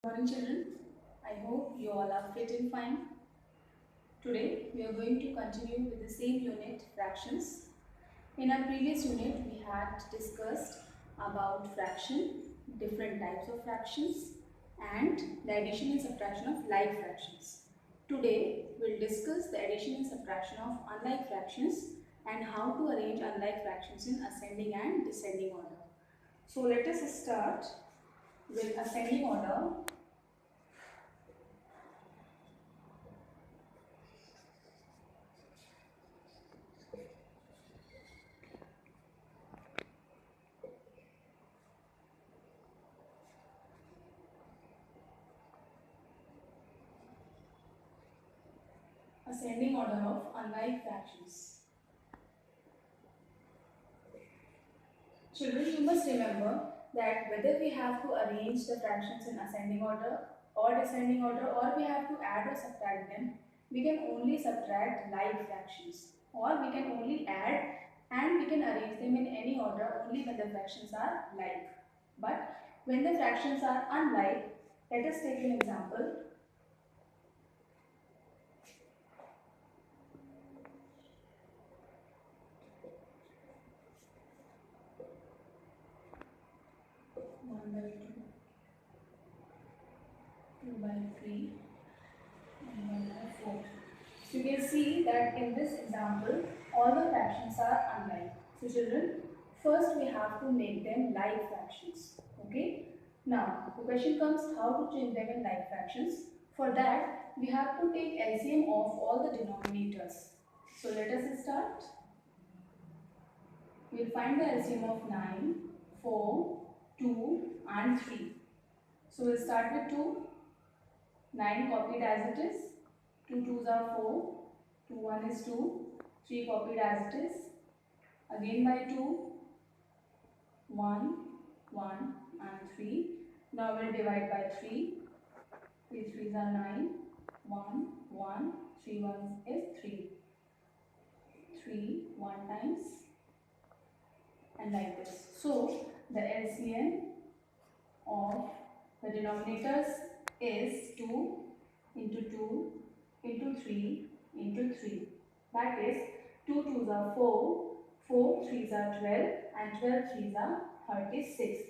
Morning children, I hope you all are fit and fine. Today we are going to continue with the same unit, fractions. In our previous unit we had discussed about fraction, different types of fractions and the addition and subtraction of like fractions. Today we will discuss the addition and subtraction of unlike fractions and how to arrange unlike fractions in ascending and descending order. So let us start with ascending order. Ascending order of unlike fractions. Children, you must remember that whether we have to arrange the fractions in ascending order or descending order, or we have to add or subtract them, we can only subtract like fractions, or we can only add and we can arrange them in any order only when the fractions are like. But when the fractions are unlike, let us take an example. 1 by 2, 2 by 3 and 1 by 4. So you can see that in this example, all the fractions are unlike. So children, first we have to make them like fractions. Okay. Now the question comes how to change them in like fractions. For that we have to take LCM of all the denominators. So let us start. We will find the LCM of 9, 4, 2 and 3. So we will start with 2. 9 copied as it is. 2 2s are 4. 2 1 is 2. 3 copied as it is. Again by 2. 1, 1 and 3. Now we will divide by 3. 3 3s are 9. 1, 1. 3 1s is 3. 3 1 times and like this. So the LCM of the denominators is 2 into 2 into 3 into 3. That is 2 2s are 4, 4 3s are 12 and 12 3s are 36.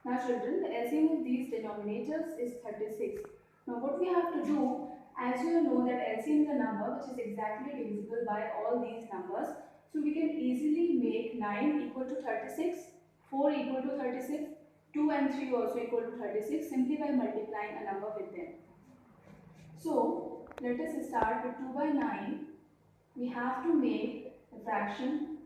Now children, the LCM of these denominators is 36. Now what we have to do, as you know that LCM is a number which is exactly divisible by all these numbers. So we can easily make 9 equal to 36, 4 equal to 36, 2 and 3 also equal to 36 simply by multiplying a number with them. So let us start with 2 by 9. We have to make a fraction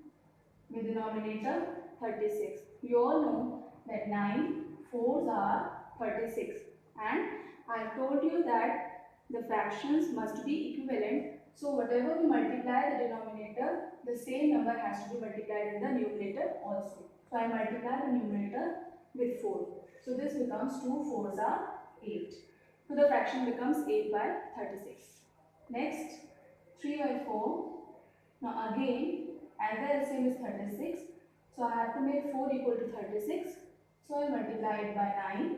with denominator 36. You all know that 9 4s are 36 and I have told you that the fractions must be equivalent. So whatever we multiply the denominator, the same number has to be multiplied in the numerator also. So I multiply the numerator with 4. So this becomes 2 4s are 8. So the fraction becomes 8 by 36. Next, 3 by 4. Now again, as the LCM is 36, so I have to make 4 equal to 36. So I multiply it by 9.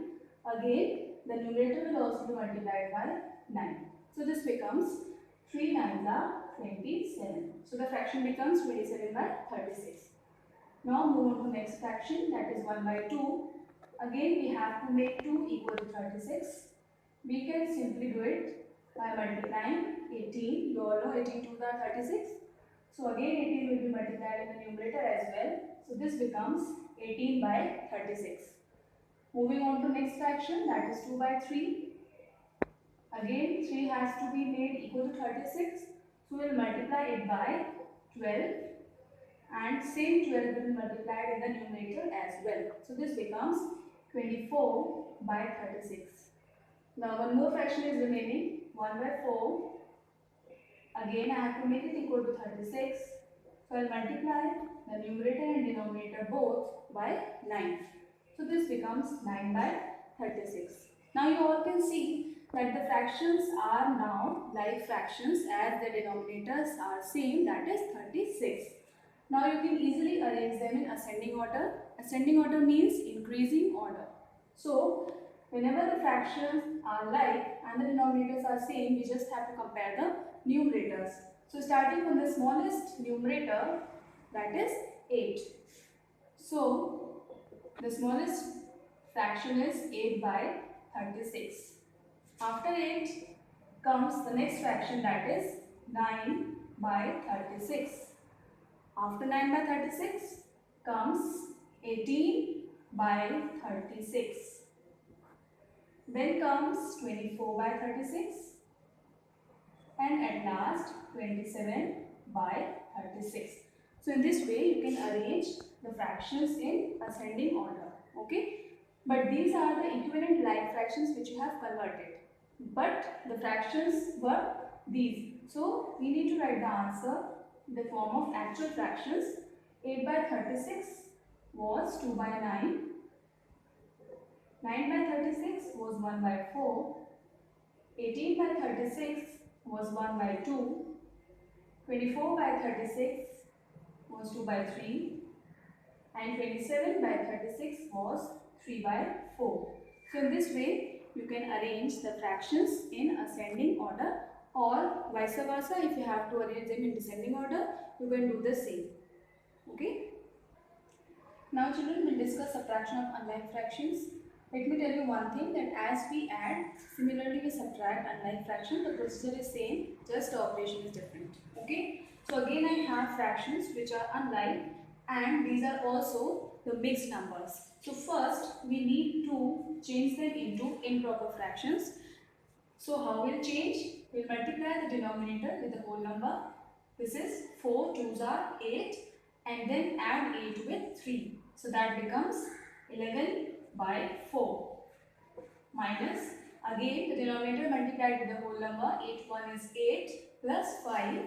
Again, the numerator will also be multiplied by 9. So this becomes 3 9s are 27. So the fraction becomes 27 by 36. Now move on to next fraction, that is 1 by 2. Again we have to make 2 equal to 36. We can simply do it by multiplying 18. You all know 18 2s are 36. So again 18 will be multiplied in the numerator as well. So this becomes 18 by 36. Moving on to next fraction, that is 2 by 3. Again 3 has to be made equal to 36. So we will multiply it by 12 and same 12 will be multiplied in the numerator as well. So this becomes 24 by 36. Now one more fraction is remaining, 1 by 4. Again I have to make it equal to 36. So I will multiply the numerator and denominator both by 9. So this becomes 9 by 36. Now you all can see that the fractions are now like fractions as the denominators are same, that is 36. Now you can easily arrange them in ascending order. Ascending order means increasing order. So Whenever the fractions are like and the denominators are same, we just have to compare the numerators. So starting from the smallest numerator, that is 8. So the smallest fraction is 8 by 36. After 8 comes the next fraction, that is 9 by 36. After 9 by 36 comes 18 by 36. Then comes 24 by 36 and at last 27 by 36. So in this way you can arrange the fractions in ascending order. Okay. But these are the equivalent like fractions which you have converted. But the fractions were these. So we need to write the answer in the form of actual fractions. 8 by 36 was 2 by 9. 9 by 36 was 1 by 4. 18 by 36 was 1 by 2. 24 by 36 was 2 by 3. And 27 by 36 was 3 by 4. So in this way, you can arrange the fractions in ascending order, or vice versa. If you have to arrange them in descending order, you can do the same. Okay. Now children, will discuss subtraction of unlike fractions. Let me tell you one thing, that as we add, similarly we subtract unlike fraction, the procedure is same, just the operation is different. Okay. So again I have fractions which are unlike, and these are also the mixed numbers. So first we need to change them into improper fractions. So how we'll change? We'll multiply the denominator with the whole number. This is 4 2s are 8, and then add 8 with 3. So that becomes 11 by 4 minus, again the denominator multiplied with the whole number. 8 1 is 8 plus 5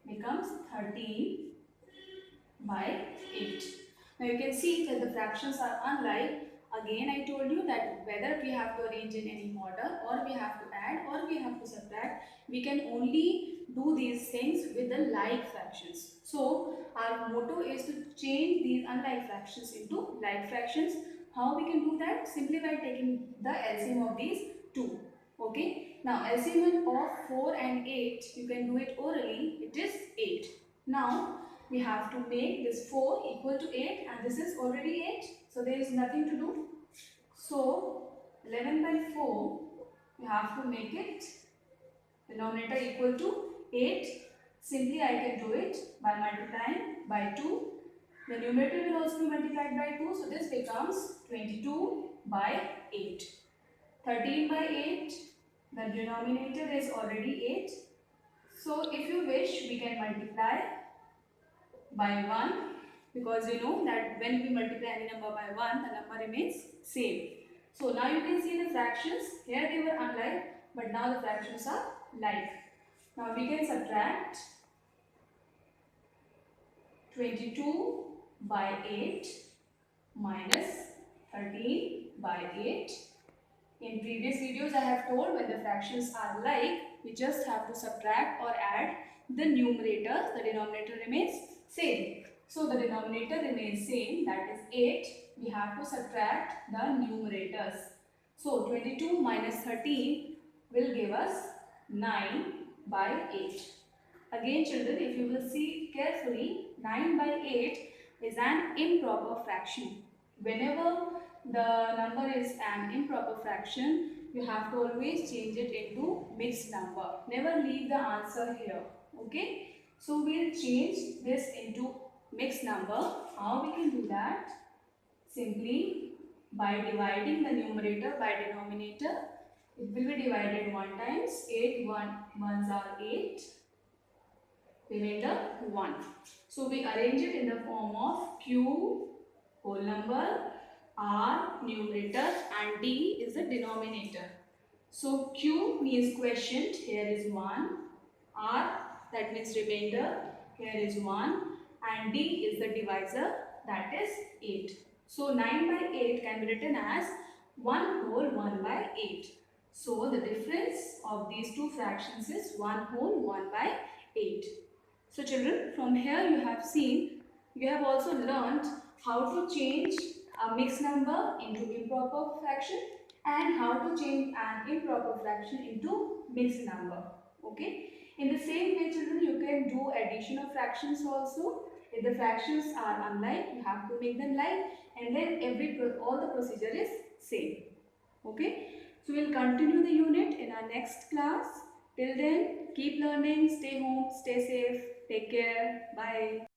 becomes 13 by 8. Now you can see that the fractions are unlike. Again I told you that whether we have to arrange in any order, or we have to add, or we have to subtract, we can only do these things with the like fractions. So our motto is to change these unlike fractions into like fractions. How we can do that? Simply by taking the LCM of these two. Okay. Now LCM of 4 and 8, you can do it orally. It is 8. Now we have to make this 4 equal to 8, and this is already 8. So there is nothing to do. So 11 by 4, you have to make it denominator equal to 8. Simply I can do it by multiplying by 2. The numerator will also be multiplied by 2. So this becomes 22 by 8. 13 by 8, the denominator is already 8. So if you wish, we can multiply by 1, because you know that when we multiply any number by 1, the number remains same. So now you can see the fractions. Here they were unlike, but now the fractions are like. Now we can subtract 22 by 8 minus 13 by 8. In previous videos I have told, when the fractions are like, we just have to subtract or add the numerators. The denominator remains same. So the denominator remains same, that is 8. We have to subtract the numerators. So 22 minus 13 will give us 9 by 8. Again children, if you will see carefully, 9 by 8 is an improper fraction. Whenever the number is an improper fraction, you have to always change it into mixed number. Never leave the answer here. Okay. So we'll change this into mixed number. How we can do that? Simply by dividing the numerator by denominator. It will be divided 1 times. 8 ones are 8. Remainder 1. So we arrange it in the form of Q whole number, R numerator, and D is the denominator. So Q means quotient, here is 1. R, that means remainder, here is 1. And D is the divisor, that is 8. So 9 by 8 can be written as 1 whole 1 by 8. So the difference of these two fractions is 1 whole 1 by 8. So children, from here you have seen, you have also learnt how to change a mixed number into improper fraction and how to change an improper fraction into mixed number. Okay, in the same way children, you can do addition of fractions also. If the fractions are unlike, you have to make them like, and then all the procedure is same. Okay, so we'll continue the unit in our next class. Till then, keep learning, stay home, stay safe, take care, bye.